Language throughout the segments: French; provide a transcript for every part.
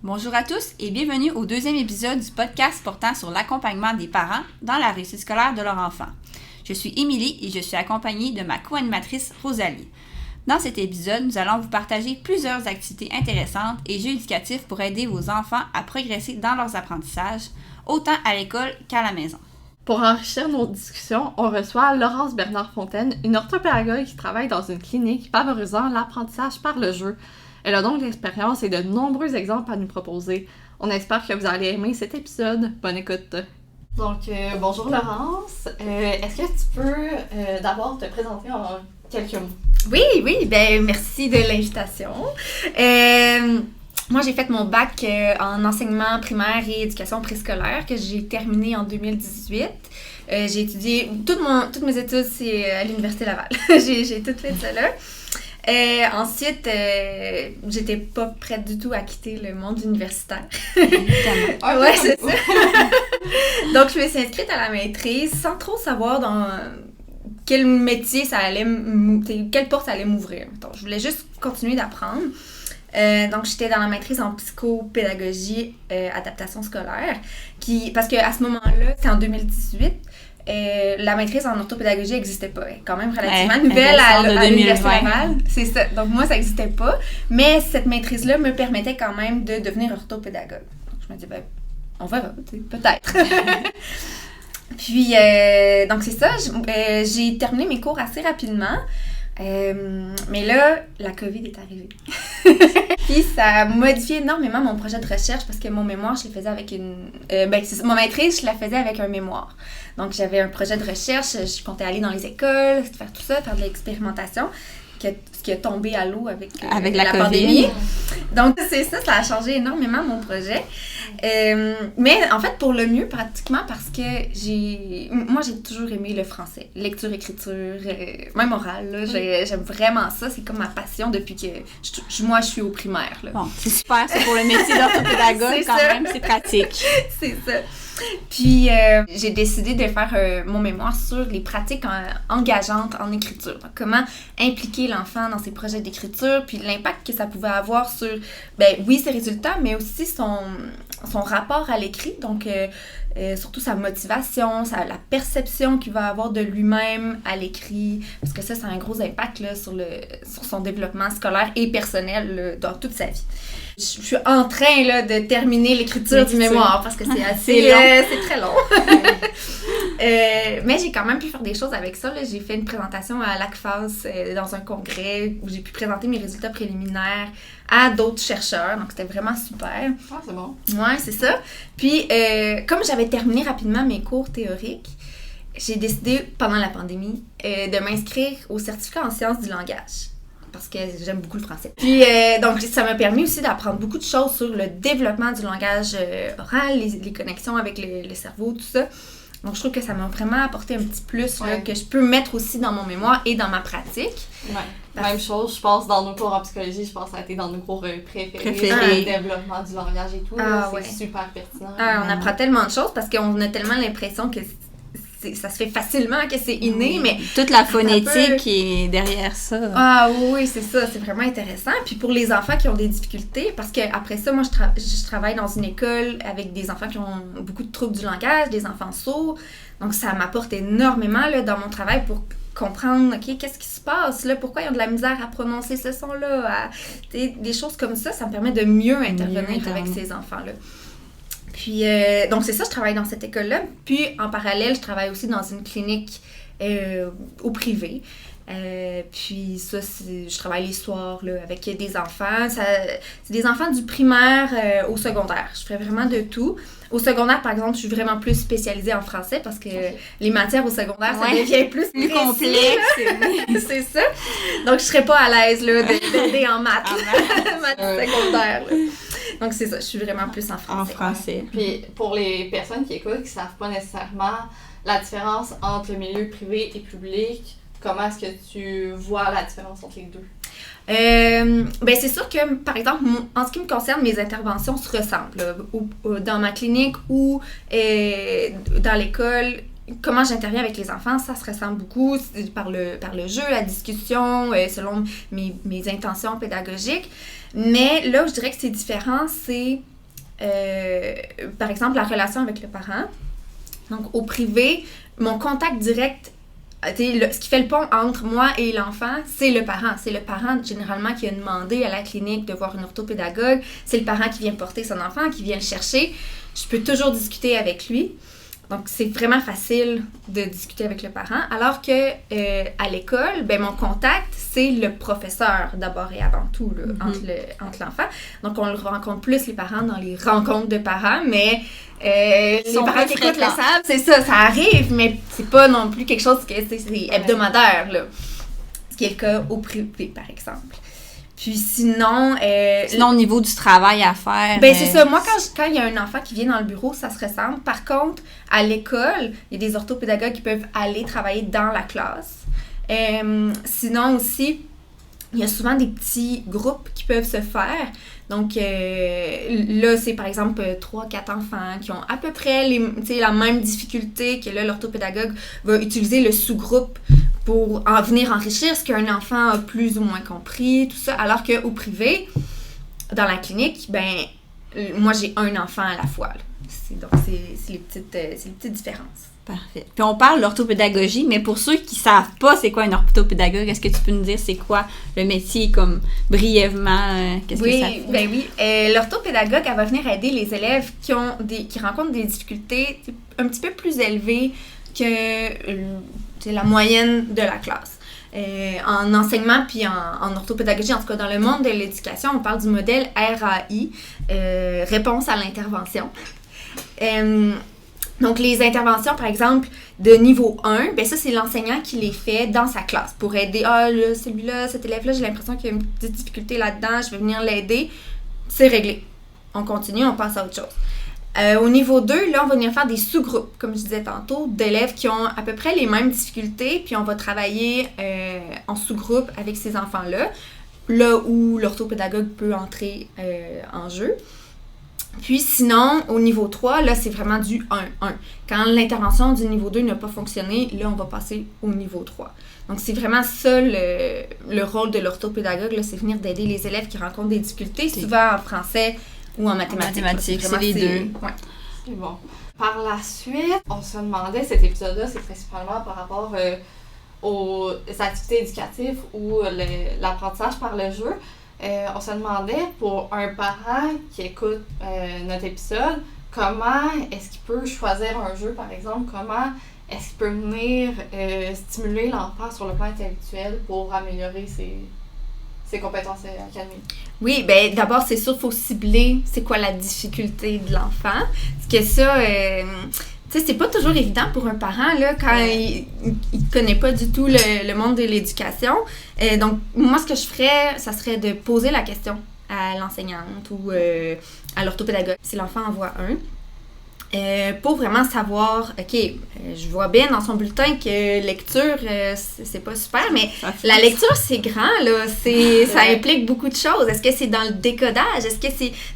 Bonjour à tous et bienvenue au deuxième épisode du podcast portant sur l'accompagnement des parents dans la réussite scolaire de leur enfant. Je suis Émilie et je suis accompagnée de ma co-animatrice Rosalie. Dans cet épisode, nous allons vous partager plusieurs activités intéressantes et jeux éducatifs pour aider vos enfants à progresser dans leurs apprentissages, autant à l'école qu'à la maison. Pour enrichir nos discussions, on reçoit Laurence Bernard-Fontaine, une orthopédagogue qui travaille dans une clinique favorisant l'apprentissage par le jeu. Elle a donc de l'expérience et de nombreux exemples à nous proposer. On espère que vous allez aimer cet épisode. Bonne écoute! Donc, bonjour Laurence. Est-ce que tu peux d'abord te présenter en quelques mots? Oui, merci de l'invitation. Moi, j'ai fait mon bac en enseignement primaire et éducation préscolaire que j'ai terminé en 2018. J'ai étudié, toutes mes études, c'est à l'Université Laval. j'ai tout fait ça là. Ensuite, j'étais pas prête du tout à quitter le monde universitaire. Ouais, c'est ça. Donc, je me suis inscrite à la maîtrise sans trop savoir dans quel métier ça allait, quelle porte ça allait m'ouvrir. Donc, je voulais juste continuer d'apprendre. Donc, j'étais dans la maîtrise en psychopédagogie, adaptation scolaire, parce qu'à ce moment-là, c'est en 2018, la maîtrise en orthopédagogie n'existait pas. Elle est quand même relativement nouvelle à l'Université Laval. C'est ça. Donc, moi, ça n'existait pas. Mais cette maîtrise-là me permettait quand même de devenir orthopédagogue. Donc, je me dis, on verra, peut-être. Puis, donc, c'est ça. J'ai terminé mes cours assez rapidement. Mais là, la COVID est arrivée. Puis ça a modifié énormément mon projet de recherche parce que mon mémoire, je le faisais avec mon maîtrise, je la faisais avec un mémoire. Donc, j'avais un projet de recherche, je comptais aller dans les écoles, faire tout ça, faire de l'expérimentation, ce qui a tombé à l'eau avec la pandémie. Donc, c'est ça a changé énormément mon projet. Mais en fait, pour le mieux, pratiquement, parce que moi, j'ai toujours aimé le français. Lecture, écriture, même orale, là, j'aime vraiment ça. C'est comme ma passion depuis que moi, je suis au primaire. Là. Bon, c'est super, c'est pour le métier d'orthopédagogue quand même, c'est pratique. C'est ça. Puis, j'ai décidé de faire mon mémoire sur les pratiques engageantes en écriture. Donc, comment impliquer l'enfant dans ses projets d'écriture, puis l'impact que ça pouvait avoir sur, oui, ses résultats, mais aussi son rapport à l'écrit. Donc, surtout sa motivation, la perception qu'il va avoir de lui-même à l'écrit. Parce que ça a un gros impact là, sur son développement scolaire et personnel là, dans toute sa vie. Je suis en train là, de terminer l'écriture du mémoire parce que c'est assez long. C'est très long. Mais j'ai quand même pu faire des choses avec ça. Là. J'ai fait une présentation à l'ACFAS dans un congrès où j'ai pu présenter mes résultats préliminaires à d'autres chercheurs. Donc, c'était vraiment super. Ah, c'est bon. Ouais, c'est ça. Puis, comme j'avais terminé rapidement mes cours théoriques, j'ai décidé, pendant la pandémie, de m'inscrire au certificat en sciences du langage. Parce que j'aime beaucoup le français. Puis, donc, ça m'a permis aussi d'apprendre beaucoup de choses sur le développement du langage oral, les connexions avec le cerveau, tout ça. Donc, je trouve que ça m'a vraiment apporté un petit plus là, que je peux mettre aussi dans mon mémoire et dans ma pratique. Ouais. Même chose, je pense, dans nos cours en psychologie, je pense que ça a été dans nos cours préférés. Le développement du langage et tout. C'est super pertinent. On apprend tellement de choses parce qu'on a tellement l'impression que ça se fait facilement, que c'est inné, mais... Toute la phonétique qui est derrière ça. Ah oui, c'est ça, c'est vraiment intéressant. Puis pour les enfants qui ont des difficultés, parce qu'après ça, moi, je travaille dans une école avec des enfants qui ont beaucoup de troubles du langage, des enfants sourds, donc ça m'apporte énormément là, dans mon travail pour comprendre, OK, qu'est-ce qui se passe, là, pourquoi ils ont de la misère à prononcer ce son-là, des choses comme ça me permet de mieux intervenir avec ces enfants-là. Puis, donc c'est ça, je travaille dans cette école-là. Puis, en parallèle, je travaille aussi dans une clinique au privé. Puis ça, je travaille les soirs là, avec des enfants. C'est des enfants du primaire au secondaire. Je fais vraiment de tout. Au secondaire, par exemple, je suis vraiment plus spécialisée en français parce que les matières au secondaire, ça devient plus complexe. C'est ça. Donc, je serais pas à l'aise là, d'aider en maths. Maths secondaire. Là. Donc, c'est ça. Je suis vraiment plus en français. Puis, pour les personnes qui écoutent, qui savent pas nécessairement la différence entre le milieu privé et public, comment est-ce que tu vois la différence entre les deux? C'est sûr que, par exemple, en ce qui me concerne, mes interventions se ressemblent. Là, dans ma clinique ou dans l'école, comment j'interviens avec les enfants, ça se ressemble beaucoup par le jeu, la discussion, selon mes intentions pédagogiques. Mais là où je dirais que c'est différent, c'est par exemple, la relation avec le parent. Donc, au privé, mon contact direct, ce qui fait le pont entre moi et l'enfant, c'est le parent. C'est le parent, généralement, qui a demandé à la clinique de voir une orthopédagogue. C'est le parent qui vient porter son enfant, qui vient le chercher. Je peux toujours discuter avec lui. Donc, c'est vraiment facile de discuter avec le parent. Alors que à l'école, ben, mon contact, c'est le professeur d'abord et avant tout là, entre l'enfant. Donc, on le rencontre plus, les parents, dans les rencontres de parents, mais les parents qui écoutent le savent, c'est ça, ça arrive, mais c'est pas non plus quelque chose que c'est hebdomadaire, là. Ce qui est le cas au privé, par exemple. Puis sinon... sinon, au niveau du travail à faire... Ben c'est ça. Moi, quand il y a un enfant qui vient dans le bureau, ça se ressemble. Par contre, à l'école, il y a des orthopédagogues qui peuvent aller travailler dans la classe. Sinon aussi, il y a souvent des petits groupes qui peuvent se faire. Donc là, c'est par exemple 3-4 enfants qui ont à peu près la même difficulté que là, l'orthopédagogue va utiliser le sous-groupe pour en venir enrichir ce qu'un enfant a plus ou moins compris, tout ça. Alors qu'au privé, dans la clinique, ben moi, j'ai un enfant à la fois. Là. C'est les petites différences. Parfait. Puis on parle d'orthopédagogie, mais pour ceux qui savent pas c'est quoi une orthopédagogue, est-ce que tu peux nous dire c'est quoi le métier, comme brièvement, qu'est-ce que ça fait? Ben oui, l'orthopédagogue, elle va venir aider les élèves qui rencontrent des difficultés un petit peu plus élevées que la moyenne de la classe. En enseignement puis en orthopédagogie, en tout cas dans le monde de l'éducation, on parle du modèle RAI, réponse à l'intervention. Donc, les interventions, par exemple, de niveau 1, ben ça, c'est l'enseignant qui les fait dans sa classe pour aider. Celui-là, cet élève-là, j'ai l'impression qu'il y a une petite difficulté là-dedans, je vais venir l'aider. C'est réglé. On continue, on passe à autre chose. Au niveau 2, là, on va venir faire des sous-groupes, comme je disais tantôt, d'élèves qui ont à peu près les mêmes difficultés, puis on va travailler en sous-groupe avec ces enfants-là, là où l'orthopédagogue peut entrer en jeu. Puis sinon, au niveau 3, là, c'est vraiment du 1-1. Quand l'intervention du niveau 2 n'a pas fonctionné, là, on va passer au niveau 3. Donc, c'est vraiment ça le rôle de l'orthopédagogue, là, c'est venir d'aider les élèves qui rencontrent des difficultés, souvent en français ou en mathématiques. C'est les deux. Ouais. C'est bon. Par la suite, on se demandait, cet épisode-là, c'est principalement par rapport aux activités éducatives ou l'apprentissage par le jeu. On se demandait, pour un parent qui écoute notre épisode, comment est-ce qu'il peut choisir un jeu, par exemple, comment est-ce qu'il peut venir stimuler l'enfant sur le plan intellectuel pour améliorer ses compétences académiques? Oui, bien, d'abord, c'est sûr qu'il faut cibler c'est quoi la difficulté de l'enfant. Parce que ça... tu sais, c'est pas toujours évident pour un parent, là, quand il connaît pas du tout le monde de l'éducation. Donc, moi, ce que je ferais, ça serait de poser la question à l'enseignante ou à l'orthopédagogue, si l'enfant en voit un, pour vraiment savoir, OK, je vois bien dans son bulletin que lecture, c'est pas super, mais la lecture, c'est grand, là, ça implique beaucoup de choses. Est-ce que c'est dans le décodage? Est-ce que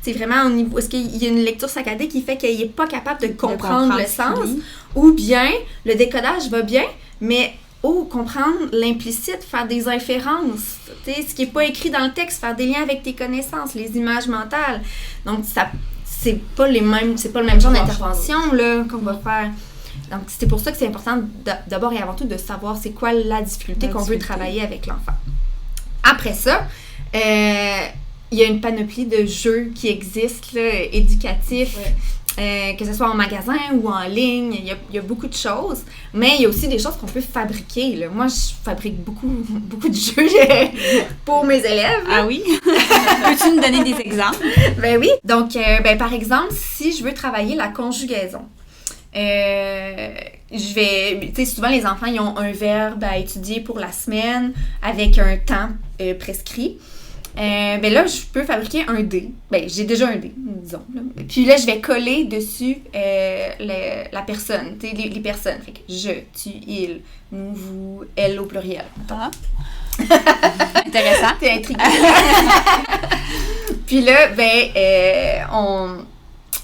c'est vraiment au niveau... Est-ce qu'il y a une lecture saccadée qui fait qu'il n'est pas capable de comprendre le sens? Ou bien, le décodage va bien, mais comprendre l'implicite, faire des inférences, ce qui n'est pas écrit dans le texte, faire des liens avec tes connaissances, les images mentales. Donc, c'est pas le même genre d'intervention là, qu'on va faire. Donc, c'est pour ça que c'est important d'abord et avant tout de savoir c'est quoi la difficulté qu'on veut travailler avec l'enfant. Après ça, il y a une panoplie de jeux qui existent, là, éducatifs, que ce soit en magasin ou en ligne. Il y a beaucoup de choses, mais il y a aussi des choses qu'on peut fabriquer. Là. Moi, je fabrique beaucoup de jeux pour mes élèves. Là. Ah oui? Peux-tu nous donner des exemples? Ben oui. Donc, par exemple, si je veux travailler la conjugaison, je vais... Tu sais, souvent, les enfants, ils ont un verbe à étudier pour la semaine avec un temps prescrit. Ben là, je peux fabriquer un dé. Ben, j'ai déjà un dé, disons. Là. Puis là, je vais coller dessus la personne, tu sais, les personnes. Fait que je, tu, il, nous, vous, elle au pluriel. Ah. Intéressant. T'es intriguée. Puis là, ben,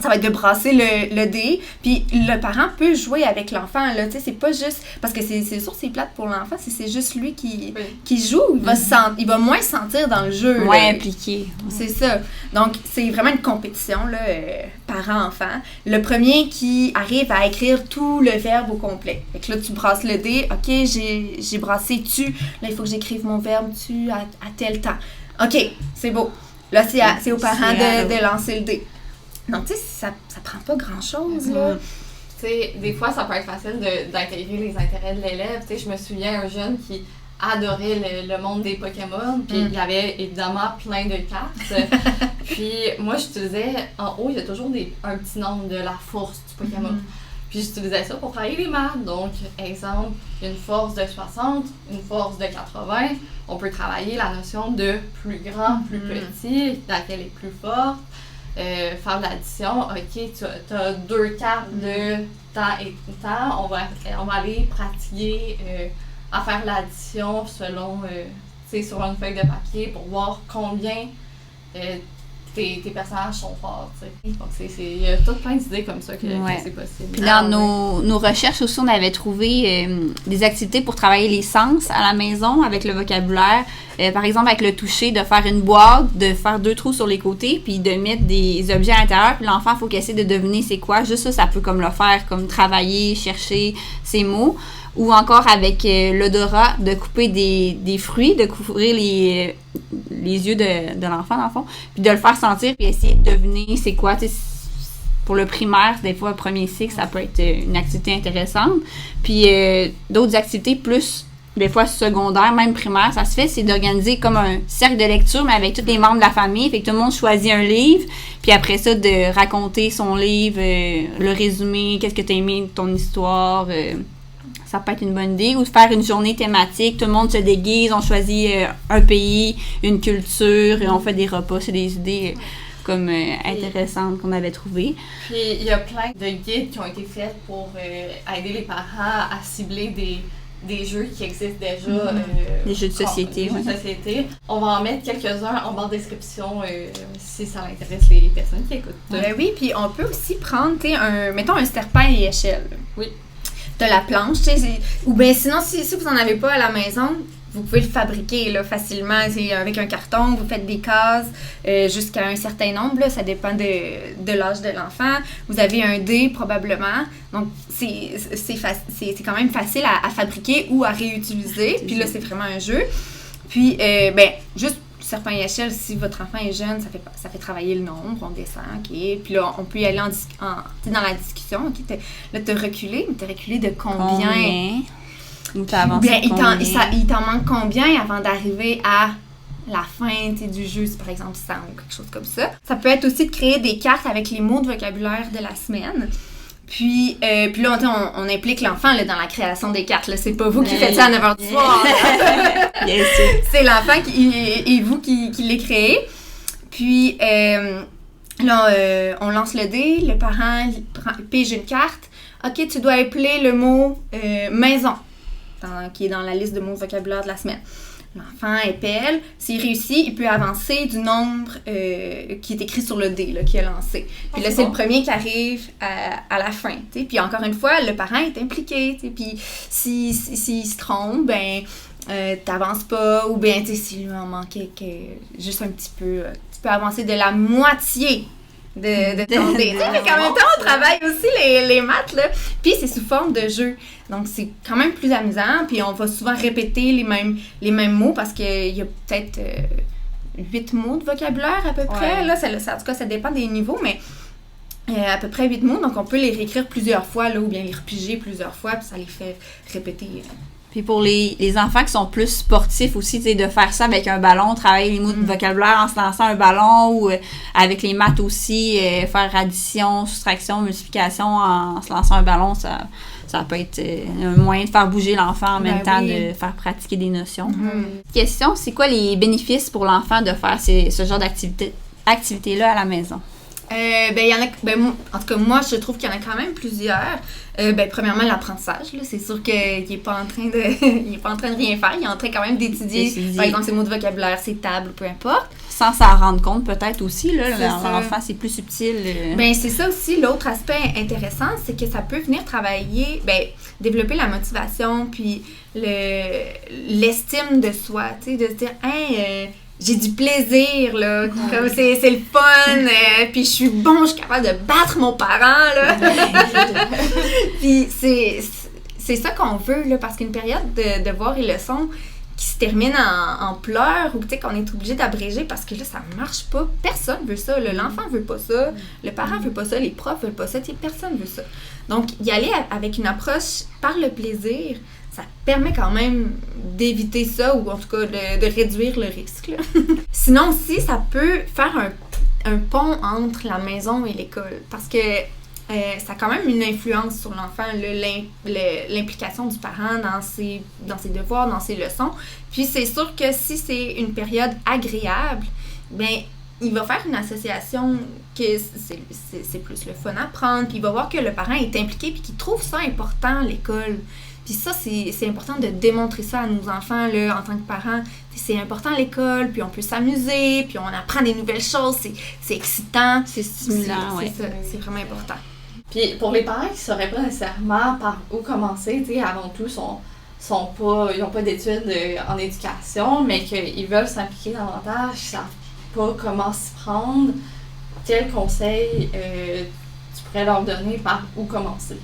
ça va être de brasser le dé, puis le parent peut jouer avec l'enfant, là, tu sais, c'est pas juste, parce que c'est sûr c'est plate pour l'enfant, c'est juste lui qui joue, il va moins se sentir dans le jeu. Moins impliqué. C'est ça. Donc, c'est vraiment une compétition, là, parent-enfant. Le premier qui arrive à écrire tout le verbe au complet. Fait que là, tu brasses le dé, OK, j'ai brassé tu, là, il faut que j'écrive mon verbe tu à tel temps. OK, c'est beau. Là, c'est aux parents de lancer le dé. Donc, tu sais, ça prend pas grand-chose, là. Tu sais, des fois, ça peut être facile d'intégrer les intérêts de l'élève. Tu sais, je me souviens d'un jeune qui adorait le monde des Pokémon, puis il y avait évidemment plein de cartes. Puis moi, j'utilisais, en haut, il y a toujours un petit nombre de la force du Pokémon. Puis j'utilisais ça pour travailler les maths. Donc, exemple, une force de 60, une force de 80. On peut travailler la notion de plus grand, plus petit, laquelle est plus forte. Faire de l'addition, ok, tu as 2 cartes de temps et temps, on va aller pratiquer à faire l'addition selon, sur une feuille de papier pour voir combien tes personnages sont forts, tu sais. Donc, il y a tout plein d'idées comme ça que c'est possible. Puis dans nos recherches aussi, on avait trouvé des activités pour travailler les sens à la maison avec le vocabulaire. Par exemple, avec le toucher, de faire une boîte, de faire 2 trous sur les côtés, puis de mettre des objets à l'intérieur. Puis l'enfant, il faut qu'il essaie de deviner c'est quoi. Juste ça peut comme le faire, comme travailler, chercher ses mots. Ou encore avec l'odorat, de couper des fruits, de couvrir les yeux de l'enfant, dans le fond, puis de le faire sentir, puis essayer de deviner c'est quoi. Pour le primaire, des fois, le premier cycle, ça peut être une activité intéressante. Puis d'autres activités plus, des fois, secondaires, même primaire, ça se fait, c'est d'organiser comme un cercle de lecture, mais avec tous les membres de la famille. Fait que tout le monde choisit un livre, puis après ça, de raconter son livre, le résumé, qu'est-ce que tu as aimé de ton histoire. Ça peut être une bonne idée. Ou de faire une journée thématique. Tout le monde se déguise. On choisit un pays, une culture. Et on fait des repas. C'est des idées comme intéressantes qu'on avait trouvées. Puis, il y a plein de guides qui ont été faits pour aider les parents à cibler des jeux qui existent déjà. Des jeux de société. Des jeux de société. On va en mettre quelques-uns en barre de description si ça intéresse les personnes qui écoutent. Oui, puis on peut aussi prendre, mettons un serpent et échelle. Oui. De la planche, ou bien sinon, si vous n'en avez pas à la maison, vous pouvez le fabriquer là, facilement. C'est avec un carton, vous faites des cases jusqu'à un certain nombre, là, ça dépend de l'âge de l'enfant. Vous avez un dé probablement, donc c'est quand même facile à fabriquer ou à réutiliser. Puis là, c'est vraiment un jeu. Puis, juste serpent et échelle, si votre enfant est jeune, ça fait travailler le nombre, on descend, OK. Puis là, on peut y aller dans la discussion, OK. Là, t'as reculé, mais t'as reculé de combien? Ou t'as avancé combien? Il t'en manque combien avant d'arriver à la fin du jeu, si par exemple 100 ou quelque chose comme ça. Ça peut être aussi de créer des cartes avec les mots de vocabulaire de la semaine. Puis là, on implique l'enfant là, dans la création des cartes. Là. C'est pas vous qui faites ça à 9h du soir. Bien sûr. C'est l'enfant et vous qui les créez. Puis là, on lance le dé. Le parent pige une carte. OK, tu dois appeler le mot maison, qui est dans la liste de mots de vocabulaire de la semaine. L'enfant épelle. S'il réussit, il peut avancer du nombre qui est écrit sur le dé qu'il a lancé. Puis là, c'est le premier qui arrive à la fin. T'sais. Puis encore une fois, le parent est impliqué. T'sais. Puis s'il se trompe, t'avances pas. Ou bien s'il lui en manquait juste un petit peu, tu peux avancer de la moitié de ton dé. Mais en même temps, on travaille aussi les maths, là. Puis c'est sous forme de jeu. Donc, c'est quand même plus amusant. Puis on va souvent répéter les mêmes mots parce qu'il y a peut-être 8 mots de vocabulaire à peu près. Là, en tout cas, ça dépend des niveaux, mais à peu près 8 mots. Donc, on peut les réécrire plusieurs fois, là, ou bien les repiger plusieurs fois, puis ça les fait répéter. Puis pour les enfants qui sont plus sportifs aussi, tu sais, de faire ça avec un ballon, travailler les mots de vocabulaire en se lançant un ballon, ou avec les maths aussi, faire addition, soustraction, multiplication en se lançant un ballon, ça peut être un moyen de faire bouger l'enfant en même temps, de faire pratiquer des notions. Question, c'est quoi les bénéfices pour l'enfant de faire ce genre d'activité-là à la maison? Il y en a, en tout cas, moi, je trouve qu'il y en a quand même plusieurs. Premièrement, l'apprentissage, là, c'est sûr qu'il n'est pas en train de rien faire. Il est en train quand même d'étudier, par exemple, ses mots de vocabulaire, ses tables, peu importe. sans s'en rendre compte peut-être aussi, là, C'est ça. l'enfant, c'est plus subtil. Ben, c'est ça aussi, l'autre aspect intéressant, c'est que ça peut venir travailler, développer la motivation, puis l'estime de soi, tu sais, de se dire, hey, j'ai du plaisir, là, comme c'est le fun, puis je suis bon, je suis capable de battre mon parent, là. Puis c'est ça qu'on veut, là, parce qu'une période de devoirs et leçons qui se termine en pleurs ou tu sais qu'on est obligé d'abréger parce que là ça marche pas, personne veut ça, l'enfant veut pas ça, le parent veut pas ça, les profs veulent pas ça, tu sais, personne veut ça. Donc y aller avec une approche par le plaisir, ça permet quand même d'éviter ça ou en tout cas de réduire le risque, là. Sinon aussi ça peut faire un pont entre la maison et l'école parce que ça a quand même une influence sur l'enfant, l'implication du parent dans ses devoirs, dans ses leçons. Puis c'est sûr que si c'est une période agréable, ben il va faire une association que c'est plus le fun à prendre, puis il va voir que le parent est impliqué, puis qu'il trouve ça important, l'école. Puis ça, c'est important de démontrer ça à nos enfants, là, en tant que parents. C'est important l'école, puis on peut s'amuser, puis on apprend des nouvelles choses, c'est excitant. C'est stimulant, oui. C'est ça, c'est vraiment important. Puis pour les parents qui ne sauraient pas nécessairement par où commencer, tu sais, avant tout, ils n'ont pas d'études en éducation, mais qu'ils veulent s'impliquer davantage, ils ne savent pas comment s'y prendre, quel conseil tu pourrais leur donner par où commencer?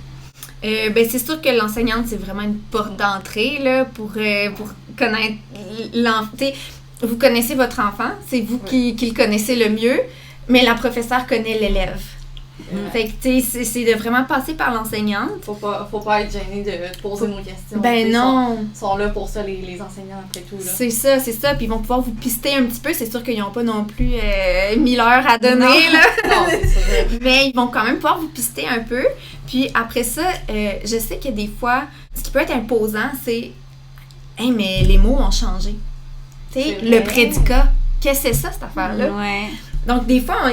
C'est sûr que l'enseignante, c'est vraiment une porte d'entrée là, pour connaître l'enfant. Vous connaissez votre enfant, c'est vous qui le connaissez le mieux, mais la professeure connaît l'élève. Fait que, tu sais, c'est de vraiment passer par l'enseignante. Faut pas être gêné de poser nos questions. Ben non! Ils sont là pour ça, les enseignants, après tout. Là. C'est ça. Puis ils vont pouvoir vous pister un petit peu. C'est sûr qu'ils n'ont pas non plus 1000 heures à donner, là. Non, c'est ça. Mais ils vont quand même pouvoir vous pister un peu. Puis après ça, je sais que des fois, ce qui peut être imposant, c'est « Hey, mais les mots ont changé. » Tu sais, le prédicat. Qu'est-ce que c'est ça, cette affaire-là? Ouais. Donc, des fois,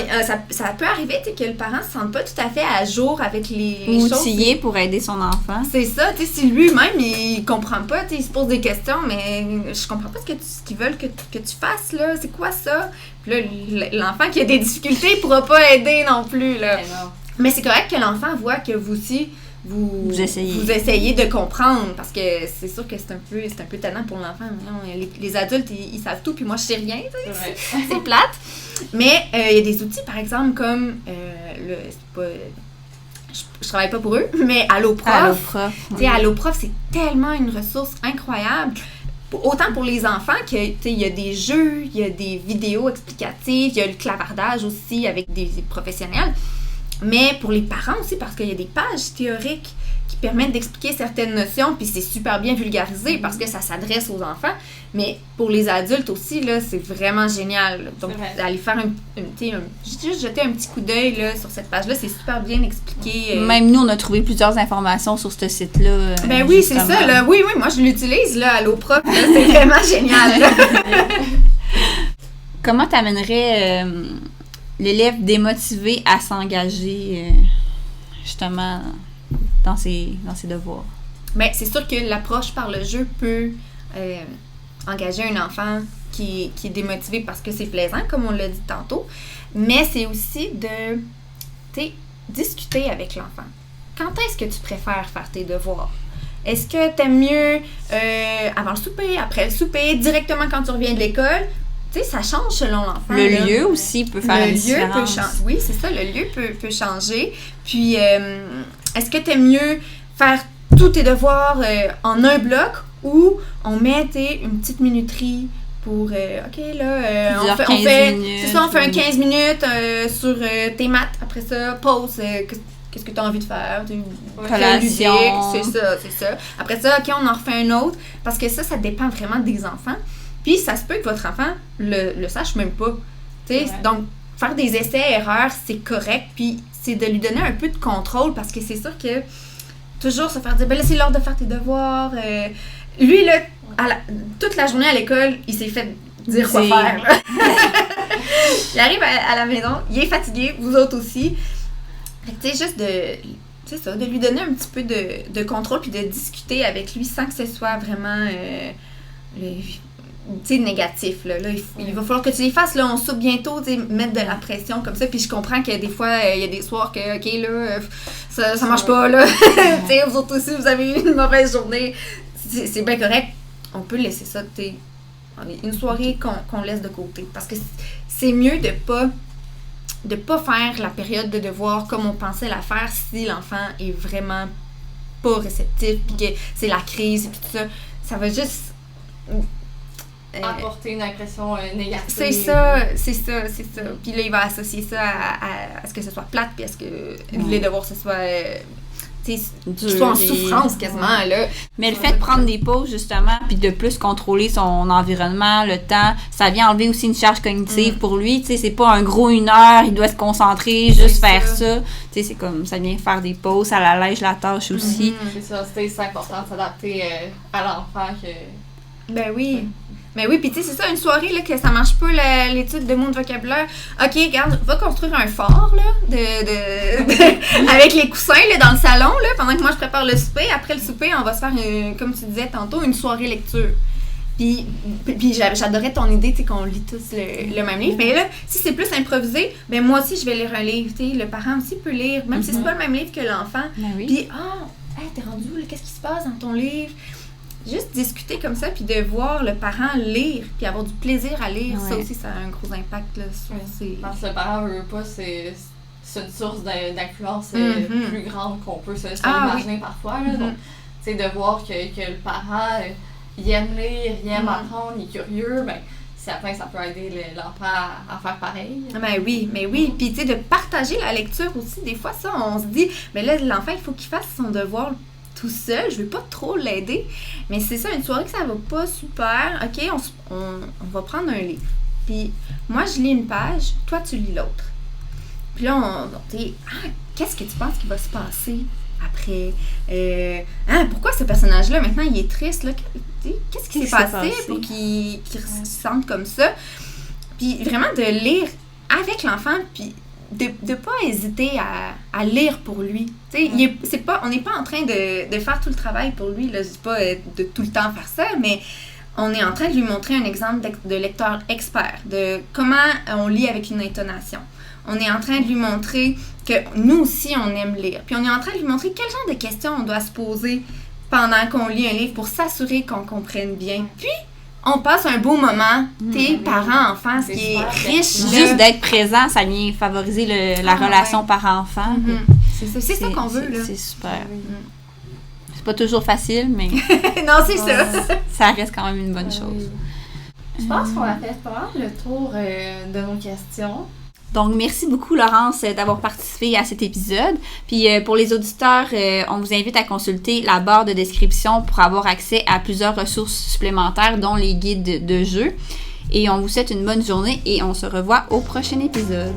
ça peut arriver que le parent ne se sente pas tout à fait à jour avec les choses. Outillé pour aider son enfant. C'est ça, tu sais, si lui-même, il comprend pas, tu sais, il se pose des questions, mais je comprends pas ce qu'ils veulent que tu fasses, là, c'est quoi ça? Puis là, l'enfant qui a des difficultés, il pourra pas aider non plus, là. Mais c'est correct que l'enfant voit que vous aussi, vous essayez de comprendre, parce que c'est sûr que c'est un peu tannant pour l'enfant. Les adultes, ils savent tout, puis moi, je sais rien, c'est plate. Mais il y a des outils, par exemple, comme, je travaille pas pour eux, mais Alloprof. Tu sais, Alloprof, c'est tellement une ressource incroyable. Autant pour les enfants que, tu sais, il y a des jeux, il y a des vidéos explicatives, il y a le clavardage aussi avec des professionnels. Mais pour les parents aussi, parce qu'il y a des pages théoriques qui permettent d'expliquer certaines notions, puis c'est super bien vulgarisé parce que ça s'adresse aux enfants. Mais pour les adultes aussi, là, c'est vraiment génial. Donc, aller faire juste jeter un petit coup d'œil là, sur cette page-là, c'est super bien expliqué. Même nous, on a trouvé plusieurs informations sur ce site-là. Ben oui, justement. C'est ça. Là. Oui, moi, je l'utilise, là, Alloprof. Là, c'est vraiment génial. Là. Comment t'amènerais l'élève démotivé à s'engager, justement, dans ses devoirs? Bien, c'est sûr que l'approche par le jeu peut engager un enfant qui est démotivé parce que c'est plaisant, comme on l'a dit tantôt, mais c'est aussi de discuter avec l'enfant. Quand est-ce que tu préfères faire tes devoirs? Est-ce que t'aimes mieux avant le souper, après le souper, directement quand tu reviens de l'école? Tu sais, ça change selon l'enfant. Le lieu aussi peut faire une différence. Le lieu peut changer. Oui, c'est ça, le lieu peut changer. Puis, est-ce que t'aimes mieux faire tous tes devoirs en un bloc ou on met une petite minuterie pour, OK, là, on fait un 15 minutes sur tes maths. Après ça, pause, qu'est-ce que tu as envie de faire? Collation. C'est ça. Après ça, OK, on en refait un autre. Parce que ça dépend vraiment des enfants. Puis, ça se peut que votre enfant le sache même pas. Donc, faire des essais-erreurs, c'est correct. Puis, c'est de lui donner un peu de contrôle parce que c'est sûr que toujours se faire dire, ben là, c'est l'heure de faire tes devoirs. Lui, là, toute la journée à l'école, il s'est fait dire quoi faire. Il arrive à la maison, il est fatigué, vous autres aussi. Tu sais, juste de lui donner un petit peu de contrôle puis de discuter avec lui sans que ce soit vraiment négatifs. Là, il va falloir que tu les fasses. Là, on soupe bientôt, mettre de la pression comme ça. Puis je comprends que des fois, il y a des soirs que, OK, là, ça marche pas. Là. Vous autres aussi, vous avez eu une mauvaise journée. C'est bien correct. On peut laisser ça, une soirée qu'on laisse de côté. Parce que c'est mieux de pas faire la période de devoir comme on pensait la faire si l'enfant est vraiment pas réceptif, puis que c'est la crise, puis tout ça. Ça va juste... apporter une impression négative. C'est ça. Puis là, il va associer ça à ce que ce soit plate, puis à ce que les devoirs, ce soit... tu sois en souffrance quasiment, là. Mais le fait de prendre des pauses, justement, puis de plus contrôler son environnement, le temps, ça vient enlever aussi une charge cognitive pour lui. Tu sais, c'est pas un gros 1 heure, il doit se concentrer, juste faire ça. Tu sais, c'est comme, ça vient faire des pauses, ça l'allège la tâche aussi. C'est ça, c'est important de s'adapter à l'enfant que... Ben oui. Mais oui, puis tu sais, c'est ça, une soirée là, que ça marche pas l'étude de mots de vocabulaire. OK, regarde, va construire un fort, là, avec les coussins, là, dans le salon, là, pendant que moi, je prépare le souper. Après le souper, on va se faire, comme tu disais tantôt, une soirée lecture. Puis j'adorais ton idée, tu sais, qu'on lit tous le même livre. Mais là, si c'est plus improvisé, ben moi aussi, je vais lire un livre, tu sais. Le parent aussi peut lire, même si c'est pas le même livre que l'enfant. Ben oui. Puis, t'es rendu où, là? Qu'est-ce qui se passe dans ton livre? Juste discuter comme ça, puis de voir le parent lire, puis avoir du plaisir à lire, ça aussi, ça a un gros impact là, sur ses... Parce que le parent veut pas, c'est une source d'influence plus grande qu'on peut se l'imaginer parfois. Là. Donc, tu sais, de voir que le parent, il aime lire, il aime apprendre, il est curieux, ben, certain, ça peut aider l'enfant à faire pareil. Mais oui. Puis, tu sais, de partager la lecture aussi, des fois, ça, on se dit, mais là, l'enfant, il faut qu'il fasse son devoir tout seul, je vais pas trop l'aider, mais c'est ça, une soirée que ça va pas super, OK, on va prendre un livre, puis moi je lis une page, toi tu lis l'autre, puis là qu'est-ce que tu penses qu'il va se passer après, pourquoi ce personnage-là maintenant il est triste, là, qu'est-ce qui s'est passé pour qu'il se sente comme ça, puis vraiment de lire avec l'enfant, puis de pas hésiter à lire pour lui. Tu sais, on n'est pas en train de faire tout le travail pour lui, là, je dis pas de tout le temps faire ça, mais on est en train de lui montrer un exemple de lecteur expert, de comment on lit avec une intonation. On est en train de lui montrer que nous aussi, on aime lire. Puis on est en train de lui montrer quel genre de questions on doit se poser pendant qu'on lit un livre pour s'assurer qu'on comprenne bien. Puis, on passe un beau moment, parents, enfants, ce qui est riche. Juste d'être présent, ça vient favoriser la relation parent-enfant. C'est ça qu'on veut, là. C'est super. C'est pas toujours facile, mais... non, c'est ça. Ça reste quand même une bonne chose. Je pense qu'on a fait pas mal le tour de nos questions. Donc, merci beaucoup, Laurence, d'avoir participé à cet épisode. Puis, pour les auditeurs, on vous invite à consulter la barre de description pour avoir accès à plusieurs ressources supplémentaires, dont les guides de jeu. Et on vous souhaite une bonne journée et on se revoit au prochain épisode.